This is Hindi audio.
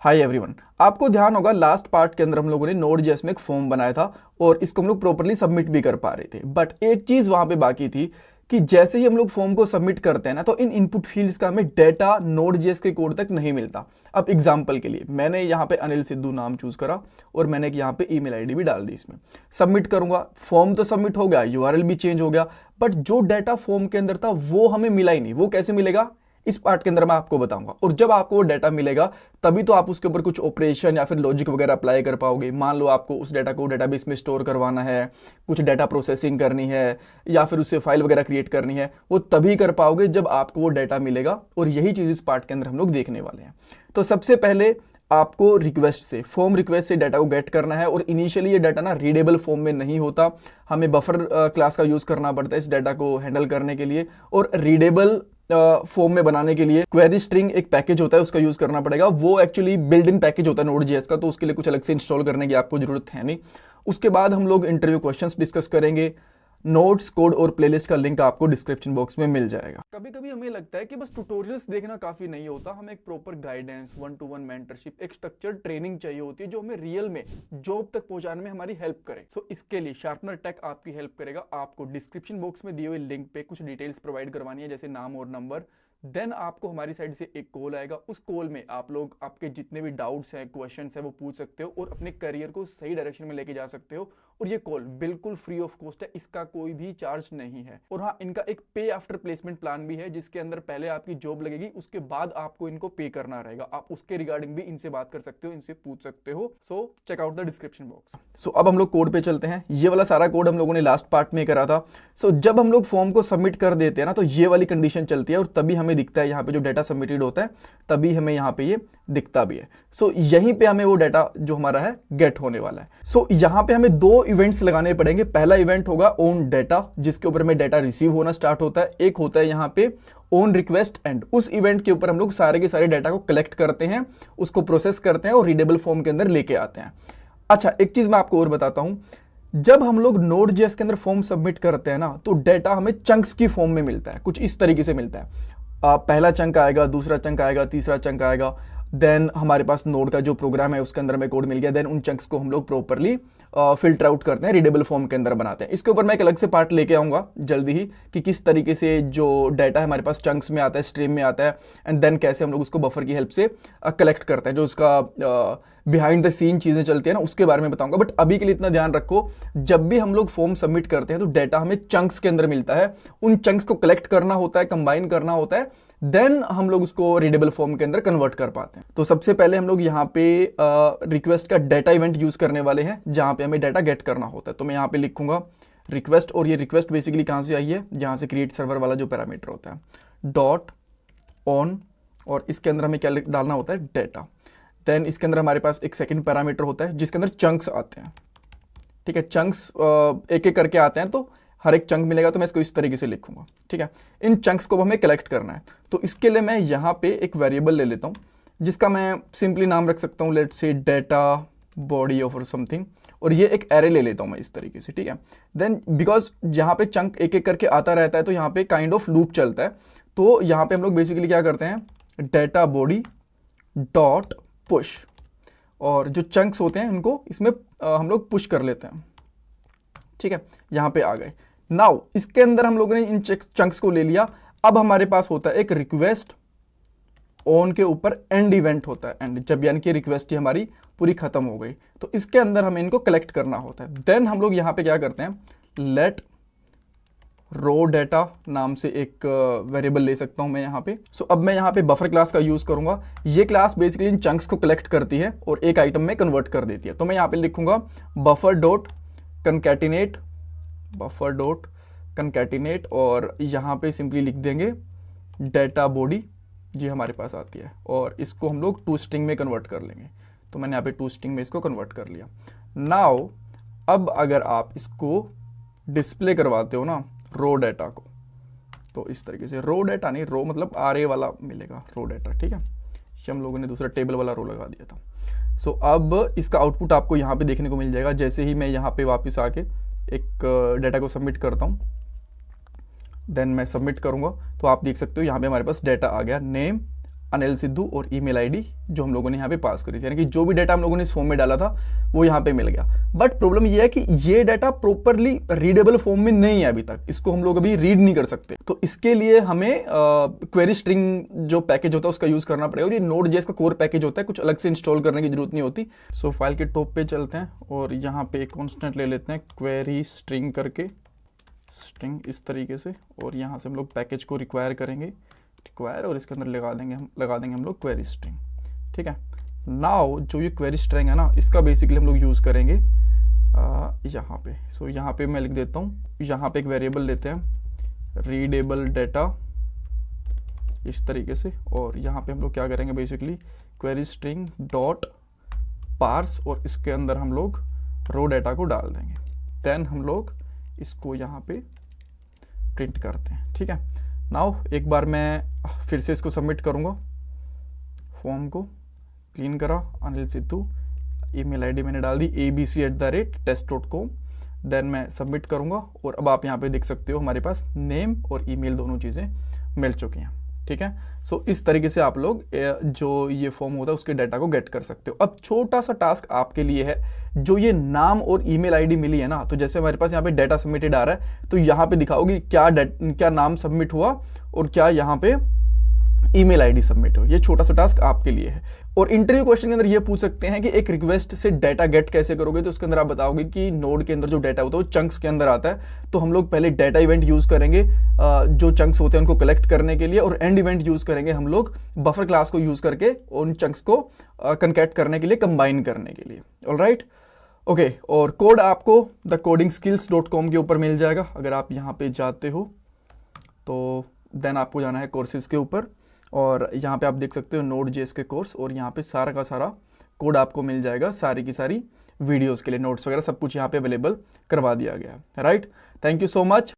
हाय एवरीवन, आपको ध्यान होगा लास्ट पार्ट के अंदर हम लोगों ने नोड.जेएस में एक फॉर्म बनाया था और इसको हम लोग प्रॉपर्ली सबमिट भी कर पा रहे थे। बट एक चीज वहां पे बाकी थी कि जैसे ही हम लोग फॉर्म को सबमिट करते हैं ना, तो इन इनपुट फील्ड्स का हमें डेटा नोड.जेएस के कोड तक नहीं मिलता। अब एग्जांपल के लिए मैंने यहाँ पे अनिल सिद्धू नाम चूज करा और मैंने यहाँ पे ईमेल आईडी भी डाल दी। इसमें सबमिट करूंगा, फॉर्म तो सबमिट हो गया, यूआरएल भी चेंज हो गया, बट जो डाटा फॉर्म के अंदर था वो हमें मिला ही नहीं। वो कैसे मिलेगा, इस पार्ट के अंदर मैं आपको बताऊंगा। और जब आपको वो डाटा मिलेगा तभी तो आप उसके ऊपर कुछ ऑपरेशन या फिर लॉजिक वगैरह अप्लाई कर पाओगे। मान लो आपको उस डाटा को डेटाबेस में स्टोर करवाना है, कुछ डाटा प्रोसेसिंग करनी है या फिर उससे फाइल वगैरह क्रिएट करनी है, वो तभी कर पाओगे जब आपको वो डाटा मिलेगा। और यही चीज इस पार्ट के अंदर हम लोग देखने वाले हैं। तो सबसे पहले आपको रिक्वेस्ट से, फॉर्म रिक्वेस्ट से डाटा को गेट करना है। और इनिशियली ये डाटा ना रीडेबल फॉर्म में नहीं होता, हमें बफर क्लास का यूज करना पड़ता है इस डाटा को हैंडल करने के लिए। और रीडेबल फॉर्म में बनाने के लिए क्वेरी स्ट्रिंग एक पैकेज होता है, उसका यूज करना पड़ेगा। वो एक्चुअली बिल्ड इन पैकेज होता है नोड.जेएस का, तो उसके लिए कुछ अलग से इंस्टॉल करने की आपको जरूरत है नहीं। उसके बाद हम लोग इंटरव्यू क्वेश्चंस डिस्कस करेंगे। नोट्स, कोड और प्लेलिस्ट का लिंक आपको डिस्क्रिप्शन बॉक्स में मिल जाएगा। कभी कभी हमें लगता है कि बस ट्यूटोरियल्स देखना काफी नहीं होता, हमें एक प्रॉपर गाइडेंस, 1-to-1 मेंटरशिप, एक स्ट्रक्चर्ड ट्रेनिंग चाहिए होती है जो हमें रियल में जॉब तक पहुंचाने में हमारी हेल्प करे। सो इसके लिए शार्पनर टेक आपकी हेल्प करेगा। आपको डिस्क्रिप्शन बॉक्स में दिए हुए लिंक पे कुछ डिटेल्स प्रोवाइड करवानी है, जैसे नाम और नंबर। देन आपको हमारी साइड से एक कॉल आएगा। उस कॉल में आप लोग आपके जितने भी डाउट्स हैं, क्वेश्चंस हैं, वो पूछ सकते हो और अपने करियर को सही डायरेक्शन में लेके जा सकते हो। और ये कॉल बिल्कुल फ्री ऑफ कॉस्ट है, इसका कोई भी चार्ज नहीं है। और हाँ, इनका एक पे आफ्टर प्लेसमेंट प्लान भी है, जिसके अंदर पहले आपकी जॉब लगेगी, उसके बाद आपको इनको पे करना रहेगा। आप उसके रिगार्डिंग भी इनसे बात कर सकते हो, इनसे पूछ सकते हो। So check out the description box. So अब हम लोग कोड पे चलते हैं। ये वाला सारा कोड हम लोगों ने लास्ट पार्ट में करा था। सो जब हम लोग फॉर्म को सबमिट कर देते हैं ना, तो ये वाली कंडीशन चलती है और तभी हमें दिखता है यहाँ पे जो डाटा सबमिटेड होता है, तभी हमें यहाँ पे ये दिखता भी है। सो यहीं पे हमें वो डाटा जो हमारा है गेट होने वाला है। सो यहाँ पे हमें दो इवेंट्स लगाने पड़ेंगे। पहला इवेंट होगा ऑन डाटा, जिसके ऊपर हमें डाटा रिसीव होना स्टार्ट होता है। एक होता है यहाँ पे ऑन रिक्वेस्ट एंड, उस इवेंट के ऊपर हम लोग सारे के सारे डाटा को कलेक्ट करते हैं, उसको प्रोसेस करते हैं और रीडेबल फॉर्म के अंदर लेके आते हैं। अच्छा, एक चीज मैं आपको और बताता हूं, जब हम लोग नोड.जेएस के अंदर फॉर्म सबमिट करते हैं ना, तो डाटा हमें चंक्स की फॉर्म में मिलता है। कुछ इस तरीके से मिलता है, पहला चंक आएगा, दूसरा चंक आएगा, तीसरा चंक आएगा। देन हमारे पास नोड का जो प्रोग्राम है उसके अंदर हमें कोड मिल गया। देन उन चंक्स को हम लोग प्रॉपर्ली फिल्टर आउट करते हैं, रीडेबल फॉर्म के अंदर बनाते हैं। इसके ऊपर मैं एक अलग से पार्ट लेके आऊंगा जल्दी ही कि किस तरीके से जो डाटा हमारे पास चंक्स में आता है, स्ट्रीम में आता है, एंड देन कैसे हम लोग उसको बफर की हेल्प से कलेक्ट करते हैं। जो उसका बिहाइंड द सीन चीजें चलती है ना, उसके बारे में बताऊंगा। बट अभी के लिए इतना ध्यान रखो, जब भी हम लोग फॉर्म सबमिट करते हैं तो डाटा हमें चंक्स के अंदर मिलता है। उन चंक्स को कलेक्ट करना होता है, कंबाइन करना होता है, देन हम लोग उसको रीडेबल फॉर्म के अंदर कन्वर्ट कर पाते हैं। तो सबसे पहले हम लोग यहाँ पे रिक्वेस्ट का डाटा इवेंट यूज करने वाले हैं, जहां पे हमें डाटा गेट करना होता है। तो मैं यहाँ पे लिखूंगा रिक्वेस्ट, और ये रिक्वेस्ट बेसिकली कहां से आई है, जहां से क्रिएट सर्वर वाला जो पैरामीटर होता है, डॉट ऑन, और इसके अंदर हमें क्या डालना होता है, डाटा। देन इसके अंदर हमारे पास एक सेकंड पैरामीटर होता है जिसके अंदर चंक्स आते हैं। ठीक है, चंक्स एक एक करके आते हैं, तो हर एक चंक मिलेगा, तो मैं इसको इस तरीके से लिखूंगा। ठीक है, इन चंक्स को हमें कलेक्ट करना है। तो इसके लिए मैं यहाँ पे एक वेरिएबल ले लेता हूँ, जिसका मैं सिंपली नाम रख सकता हूँ, let's say data body of और समथिंग, और ये एक एरे ले लेता हूँ मैं इस तरीके से। ठीक है, देन बिकॉज यहाँ पे चंक एक एक करके आता रहता है, तो यहाँ पे काइंड ऑफ लूप चलता है। तो यहाँ पे हम लोग बेसिकली क्या करते हैं, डाटा बॉडी डॉट पुश, और जो चंक्स होते हैं उनको इसमें हम लोग पुश कर लेते हैं। ठीक है, यहां पे आ गए। नाउ इसके अंदर हम लोगों ने इन चंक्स को ले लिया। अब हमारे पास होता है एक रिक्वेस्ट ऑन के ऊपर एंड इवेंट होता है, एंड जब यानी कि रिक्वेस्ट ही हमारी पूरी खत्म हो गई, तो इसके अंदर हमें इनको कलेक्ट करना होता है। देन हम लोग यहां पे क्या करते हैं, लेट रो डाटा नाम से एक वेरिएबल ले सकता हूं मैं यहाँ पे। सो अब मैं यहाँ पे बफर क्लास का यूज करूंगा। ये क्लास बेसिकली इन चंक्स को कलेक्ट करती है और एक आइटम में कन्वर्ट कर देती है। तो मैं यहाँ पे लिखूंगा buffer dot concatenate, buffer dot concatenate, और यहाँ पे सिंपली लिख देंगे डाटा बॉडी, ये हमारे पास आती है, और इसको हम लोग टू स्ट्रिंग में कन्वर्ट कर लेंगे। तो मैंने यहाँ पे टू स्ट्रिंग में इसको कन्वर्ट कर लिया। नाउ अब अगर आप इसको डिस्प्ले करवाते हो ना रो डाटा को, तो इस तरीके से, रो डाटा नहीं, रो मतलब आर ए वाला मिलेगा, रो डाटा। ठीक है, ये हम लोगों ने दूसरा टेबल वाला रो लगा दिया था। सो अब इसका आउटपुट आपको यहाँ पे देखने को मिल जाएगा। जैसे ही मैं यहाँ पे वापस आके एक डाटा को सबमिट करता हूँ, देन मैं सबमिट करूँगा, तो आप देख सकते हो यहाँ पे हमारे पास डाटा आ गया, नेम अनिल सिद्धू और ईमेल आईडी जो हम लोगों ने यहाँ पे पास करी थी, यानी कि जो भी डाटा हम लोगों ने इस फॉर्म में डाला था वो यहाँ पे मिल गया। बट प्रॉब्लम ये है कि ये डाटा प्रॉपरली रीडेबल फॉर्म में नहीं है अभी तक, इसको हम लोग अभी रीड नहीं कर सकते। तो इसके लिए हमें क्वेरी स्ट्रिंग जो पैकेज होता है उसका यूज करना पड़ेगा। और ये Node.js का कोर पैकेज होता है, कुछ अलग से इंस्टॉल करने की जरूरत नहीं होती। सो फाइल के टॉप पे चलते हैं और यहाँ पे कॉन्स्टेंट ले लेते हैं क्वेरी स्ट्रिंग करके, स्ट्रिंग इस तरीके से, और यहाँ से हम लोग पैकेज को रिक्वायर करेंगे, रिक्वायर, और इसके अंदर लगा देंगे हम लोग क्वेरी स्ट्रिंग। ठीक है, नाउ जो ये क्वेरी स्ट्रिंग है ना, इसका बेसिकली हम लोग यूज़ करेंगे यहाँ पे। सो यहाँ पे मैं लिख देता हूँ, यहाँ पे एक वेरिएबल लेते हैं रीडेबल डाटा इस तरीके से, और यहाँ पे हम लोग क्या करेंगे basically query string dot parse, और इसके अंदर हम लोग रो डाटा को डाल देंगे। देन हम लोग इसको यहाँ पे प्रिंट करते हैं। ठीक है, नाउ एक बार मैं फिर से इसको सबमिट करूँगा, फॉर्म को क्लीन करा, अनिल सिद्धू, ईमेल आईडी मैंने डाल दी abc@test.com। देन मैं सबमिट करूँगा और अब आप यहाँ पे देख सकते हो हमारे पास नेम और ईमेल दोनों चीज़ें मिल चुकी हैं। ठीक है, सो इस तरीके से आप लोग जो ये फॉर्म होता है उसके डाटा को गेट कर सकते हो। अब छोटा सा टास्क आपके लिए है, जो ये नाम और ईमेल आईडी मिली है ना, तो जैसे हमारे पास यहाँ पे डाटा सबमिटेड आ रहा है तो यहाँ पे दिखाओगे क्या नाम सबमिट हुआ और क्या यहाँ पे ईमेल आईडी सबमिट हो। ये छोटा सा टास्क आपके लिए है। और इंटरव्यू क्वेश्चन के अंदर ये पूछ सकते हैं कि एक रिक्वेस्ट से डाटा गेट कैसे करोगे, तो उसके अंदर आप बताओगे कि नोड के अंदर जो डाटा होता है वो चंक्स के अंदर आता है, तो हम लोग पहले डाटा इवेंट यूज करेंगे जो चंक्स होते हैं उनको कलेक्ट करने के लिए, और एंड इवेंट यूज करेंगे हम लोग बफर क्लास को यूज करके उन चंक्स को कनकैट करने के लिए, कंबाइन करने के लिए। ऑलराइट, ओके, और कोड आपको theCodingSkills.com के ऊपर मिल जाएगा। अगर आप यहाँ पे जाते हो तो देन आपको जाना है कोर्सेज के ऊपर, और यहाँ पे आप देख सकते हो Node.js के कोर्स, और यहाँ पे सारा का सारा कोड आपको मिल जाएगा, सारी की सारी वीडियोस के लिए नोट्स वगैरह सब कुछ यहाँ पे अवेलेबल करवा दिया गया है। Right, thank you so much.